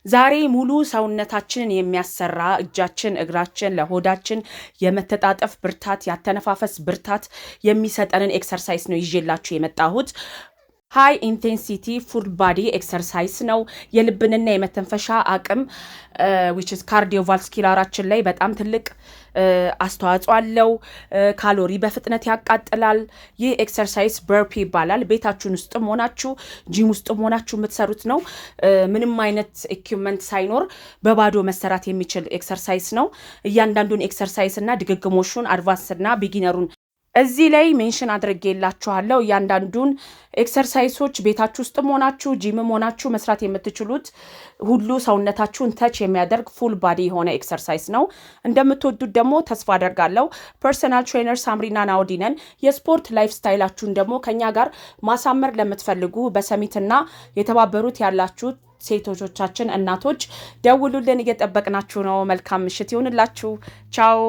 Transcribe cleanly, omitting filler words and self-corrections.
ዛሬ ሙሉ ሰውነታችንን የሚያሰራ እጃችን፣ እግራችን፣ ለሆዳችን የመተጣጠፍ ብርታት፣ ያተነፋፈስ ብርታት የሚሰጠንን ኤክሰርሳይዝ ነው ይዤላችሁ የመጣሁት። ሃይ ኢንቴንሲቲ ፉል ባዲ ኤክሰርሳይዝ ነው። የልብንና የመተንፈሻ አቅም which is ካርዲዮቫስኩላራችን ላይ በጣም ትልቅ አስተዋጽኦ አለው። ካሎሪ በፍጥነት ያቃጥላል። ይህ ኤክሰርሳይዝ በርፒ ይባላል። ቤታችሁን ውስጥም ሆናችሁ ጂም ውስጥም ሆናችሁ የምትሰሩት ነው። ምንም አይነት ኢኩዊፕመንት ሳይኖር በባዶ መሰራት የሚችል ኤክሰርሳይዝ ነው። እያንዳንዱን ኤክሰርሳይዝ እና ድግግሞሹን አድቫንስ እና ቢጊነሩን እዚህ ላይ ሜንሽን አድርጌላችኋለሁ። እያንዳንዱን ኤክሰርሳይሶች ቤታችሁ ውስጥም ሆናችሁ ጂምም ሆናችሁ መስራት የምትችሉት ሁሉ ሰውነታችሁን ተች የሚያደርግ ፉል ባዲ የሆነ ኤክሰርሳይዝ ነው። እንደምትወዱት ደግሞ ተስፋ አደርጋለሁ። ፐርሰናል ትሬነር ሳምሪና ናውዲ ነን። የስፖርት ላይፍ ስታይላችሁን ደግሞ ከኛ ጋር ማሳመር ለምትፈልጉ በሰሚትና የተባበሩት ያላችሁ ሴቶቻችን እናቶች ደውሉልን፣ እየጠበቅናችሁ ነው። መልካም ምሽት ይሁንላችሁ። ቻው